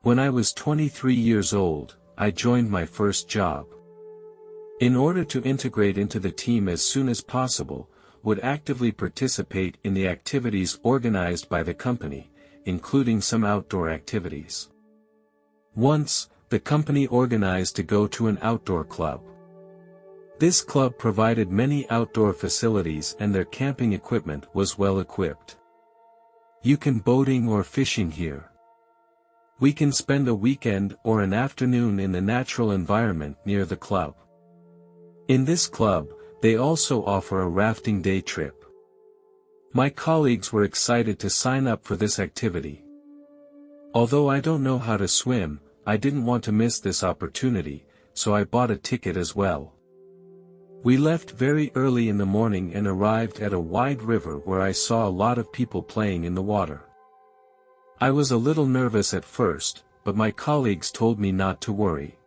When I was 23 years old, I joined my first job. In order to integrate into the team as soon as possible, would actively participate in the activities organized by the company, including some outdoor activities. Once, the company organized to go to an outdoor club. This club provided many outdoor facilities and their camping equipment was well equipped. You can boating or fishing here. We can spend a weekend or an afternoon in the natural environment near the club. In this club, they also offer a rafting day trip. My colleagues were excited to sign up for this activity. Although I don't know how to swim, I didn't want to miss this opportunity, so I bought a ticket as well. We left very early in the morning and arrived at a wide river where I saw a lot of people playing in the water. I was a little nervous at first, but my colleagues told me not to worry.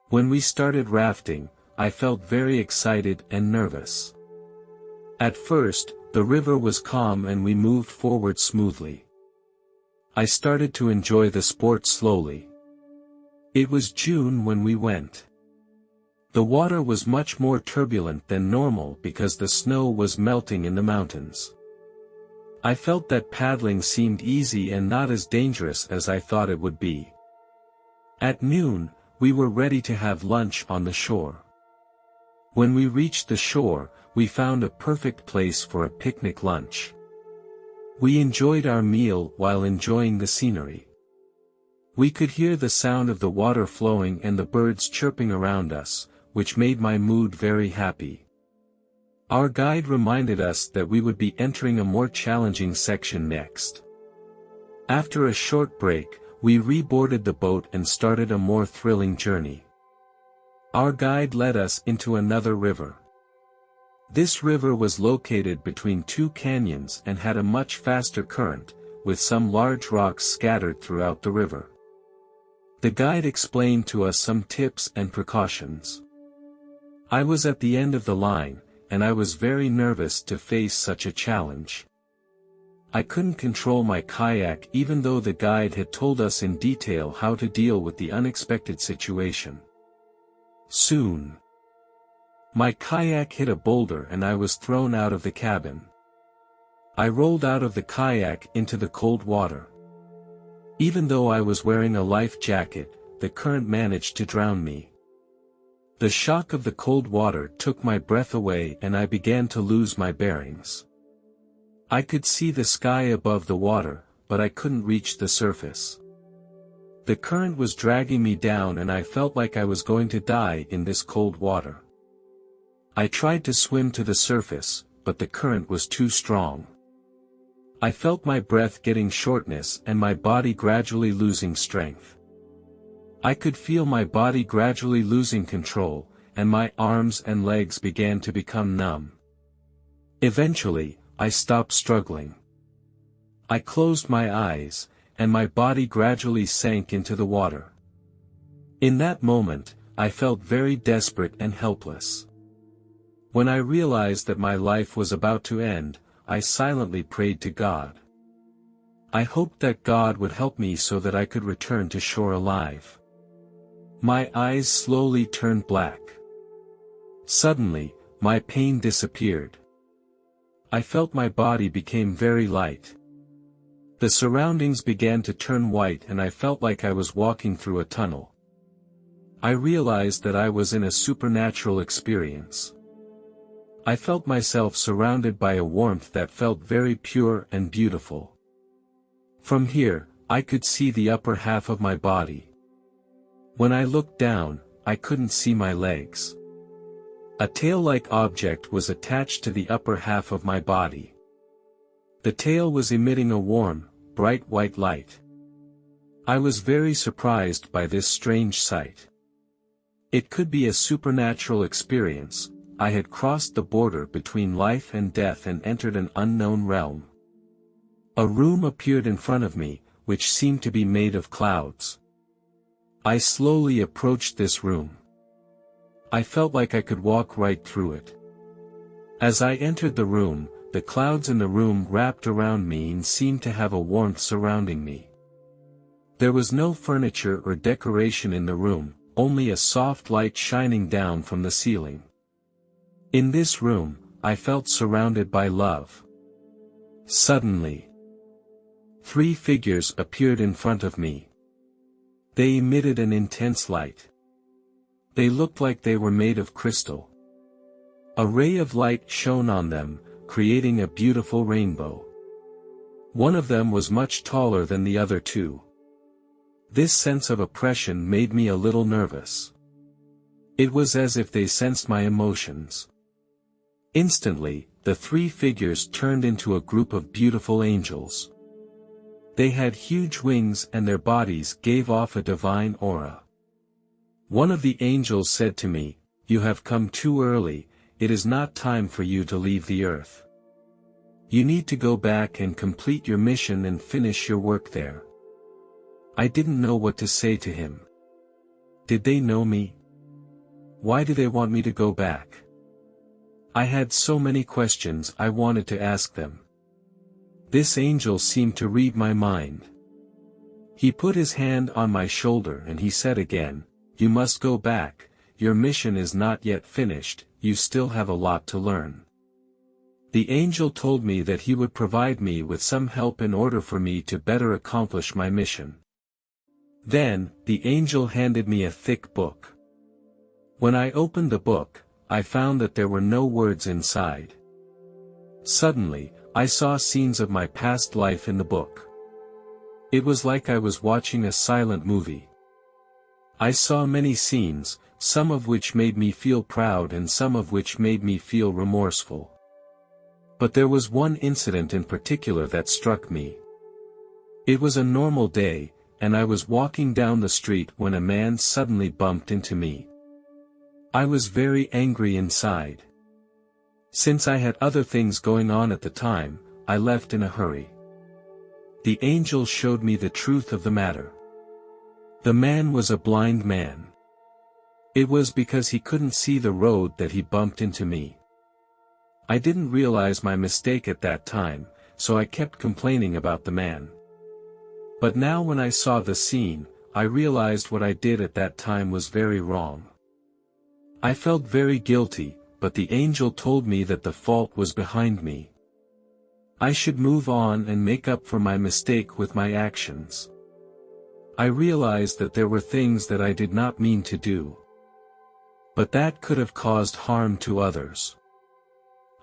When we started rafting, I felt very excited and nervous. At first, the river was calm and we moved forward smoothly. I started to enjoy the sport slowly. It was June when we went. The water was much more turbulent than normal because the snow was melting in the mountains. I felt that paddling seemed easy and not as dangerous as I thought it would be. At noon, we were ready to have lunch on the shore. When we reached the shore, we found a perfect place for a picnic lunch. We enjoyed our meal while enjoying the scenery. We could hear the sound of the water flowing and the birds chirping around us, which made my mood very happy. Our guide reminded us that we would be entering a more challenging section next. After a short break, we reboarded the boat and started a more thrilling journey. Our guide led us into another river. This river was located between two canyons and had a much faster current, with some large rocks scattered throughout the river. The guide explained to us some tips and precautions. I was at the end of the line, and I was very nervous to face such a challenge. I couldn't control my kayak even though the guide had told us in detail how to deal with the unexpected situation. Soon, my kayak hit a boulder and I was thrown out of the cabin. I rolled out of the kayak into the cold water. Even though I was wearing a life jacket, the current managed to drown me. The shock of the cold water took my breath away and I began to lose my bearings. I could see the sky above the water, but I couldn't reach the surface. The current was dragging me down and I felt like I was going to die in this cold water. I tried to swim to the surface, but the current was too strong. I felt my breath getting shortness and my body gradually losing strength. I could feel my body gradually losing control, and my arms and legs began to become numb. Eventually, I stopped struggling. I closed my eyes, and my body gradually sank into the water. In that moment, I felt very desperate and helpless. When I realized that my life was about to end, I silently prayed to God. I hoped that God would help me so that I could return to shore alive. My eyes slowly turned black. Suddenly, my pain disappeared. I felt my body became very light. The surroundings began to turn white and I felt like I was walking through a tunnel. I realized that I was in a supernatural experience. I felt myself surrounded by a warmth that felt very pure and beautiful. From here, I could see the upper half of my body. When I looked down, I couldn't see my legs. A tail-like object was attached to the upper half of my body. The tail was emitting a warm, bright white light. I was very surprised by this strange sight. It could be a supernatural experience. I had crossed the border between life and death and entered an unknown realm. A room appeared in front of me, which seemed to be made of clouds. I slowly approached this room. I felt like I could walk right through it. As I entered the room, the clouds in the room wrapped around me and seemed to have a warmth surrounding me. There was no furniture or decoration in the room, only a soft light shining down from the ceiling. In this room, I felt surrounded by love. Suddenly, 3 figures appeared in front of me. They emitted an intense light. They looked like they were made of crystal. A ray of light shone on them, creating a beautiful rainbow. One of them was much taller than the other 2. This sense of oppression made me a little nervous. It was as if they sensed my emotions. Instantly, the 3 figures turned into a group of beautiful angels. They had huge wings and their bodies gave off a divine aura. One of the angels said to me, "You have come too early, it is not time for you to leave the earth. You need to go back and complete your mission and finish your work there." I didn't know what to say to him. Did they know me? Why do they want me to go back? I had so many questions I wanted to ask them. This angel seemed to read my mind. He put his hand on my shoulder and he said again, "You must go back, your mission is not yet finished, you still have a lot to learn." The angel told me that he would provide me with some help in order for me to better accomplish my mission. Then, the angel handed me a thick book. When I opened the book, I found that there were no words inside. Suddenly, I saw scenes of my past life in the book. It was like I was watching a silent movie. I saw many scenes, some of which made me feel proud and some of which made me feel remorseful. But there was one incident in particular that struck me. It was a normal day, and I was walking down the street when a man suddenly bumped into me. I was very angry inside. Since I had other things going on at the time, I left in a hurry. The angel showed me the truth of the matter. The man was a blind man. It was because he couldn't see the road that he bumped into me. I didn't realize my mistake at that time, so I kept complaining about the man. But now when I saw the scene, I realized what I did at that time was very wrong. I felt very guilty, but the angel told me that the fault was behind me. I should move on and make up for my mistake with my actions. I realized that there were things that I did not mean to do. But that could have caused harm to others.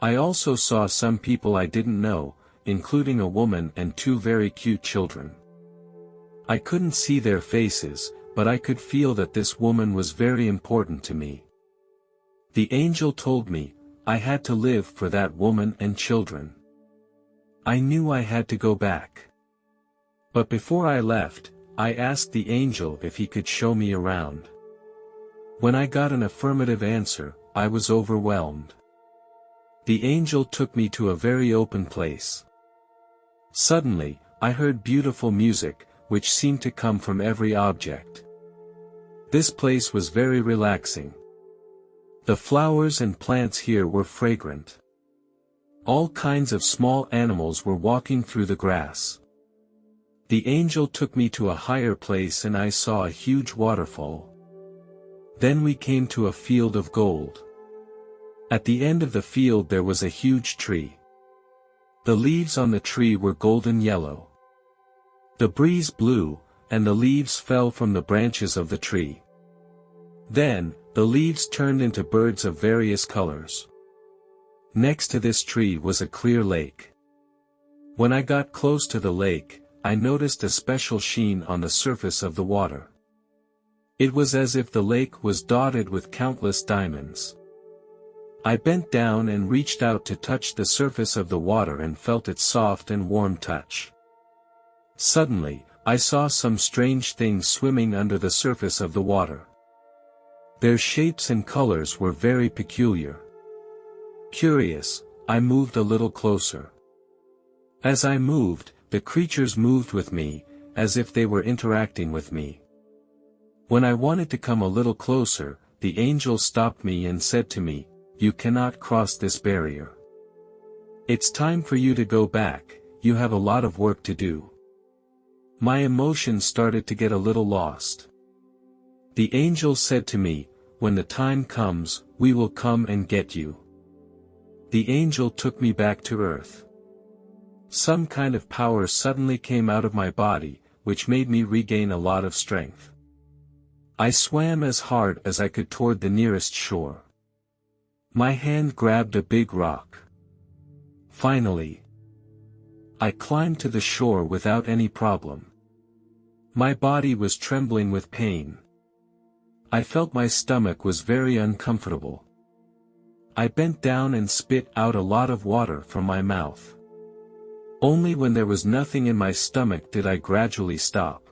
I also saw some people I didn't know, including a woman and 2 very cute children. I couldn't see their faces, but I could feel that this woman was very important to me. The angel told me, I had to live for that woman and children. I knew I had to go back. But before I left, I asked the angel if he could show me around. When I got an affirmative answer, I was overwhelmed. The angel took me to a very open place. Suddenly, I heard beautiful music, which seemed to come from every object. This place was very relaxing. The flowers and plants here were fragrant. All kinds of small animals were walking through the grass. The angel took me to a higher place and I saw a huge waterfall. Then we came to a field of gold. At the end of the field there was a huge tree. The leaves on the tree were golden yellow. The breeze blew, and the leaves fell from the branches of the tree. Then, the leaves turned into birds of various colors. Next to this tree was a clear lake. When I got close to the lake, I noticed a special sheen on the surface of the water. It was as if the lake was dotted with countless diamonds. I bent down and reached out to touch the surface of the water and felt its soft and warm touch. Suddenly, I saw some strange things swimming under the surface of the water. Their shapes and colors were very peculiar. Curious, I moved a little closer. As I moved, the creatures moved with me, as if they were interacting with me. When I wanted to come a little closer, the angel stopped me and said to me, "You cannot cross this barrier. It's time for you to go back, you have a lot of work to do." My emotions started to get a little lost. The angel said to me, "When the time comes, we will come and get you." The angel took me back to earth. Some kind of power suddenly came out of my body, which made me regain a lot of strength. I swam as hard as I could toward the nearest shore. My hand grabbed a big rock. Finally, I climbed to the shore without any problem. My body was trembling with pain. I felt my stomach was very uncomfortable. I bent down and spit out a lot of water from my mouth. Only when there was nothing in my stomach did I gradually stop.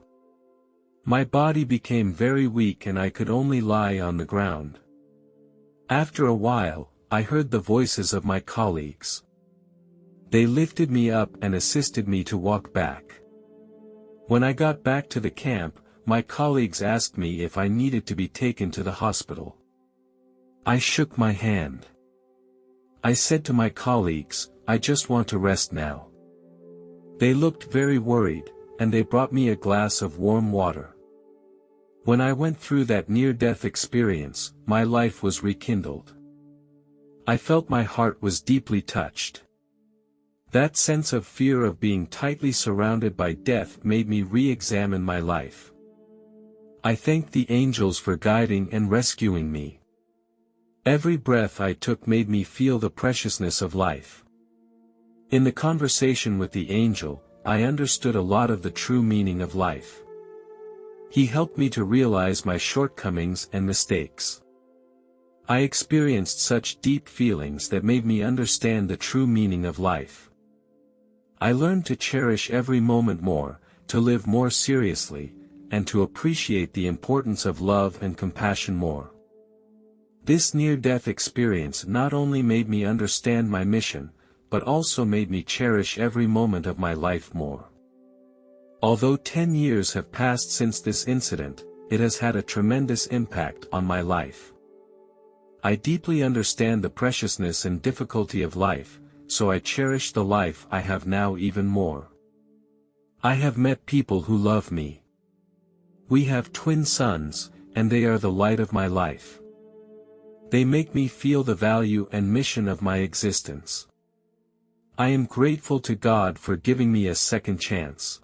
My body became very weak and I could only lie on the ground. After a while, I heard the voices of my colleagues. They lifted me up and assisted me to walk back. When I got back to the camp, my colleagues asked me if I needed to be taken to the hospital. I shook my hand. I said to my colleagues, "I just want to rest now." They looked very worried, and they brought me a glass of warm water. When I went through that near-death experience, my life was rekindled. I felt my heart was deeply touched. That sense of fear of being tightly surrounded by death made me re-examine my life. I thank the angels for guiding and rescuing me. Every breath I took made me feel the preciousness of life. In the conversation with the angel, I understood a lot of the true meaning of life. He helped me to realize my shortcomings and mistakes. I experienced such deep feelings that made me understand the true meaning of life. I learned to cherish every moment more, to live more seriously, and to appreciate the importance of love and compassion more. This near-death experience not only made me understand my mission, but also made me cherish every moment of my life more. Although 10 years have passed since this incident, it has had a tremendous impact on my life. I deeply understand the preciousness and difficulty of life, so I cherish the life I have now even more. I have met people who love me. We have twin sons, and they are the light of my life. They make me feel the value and mission of my existence. I am grateful to God for giving me a second chance.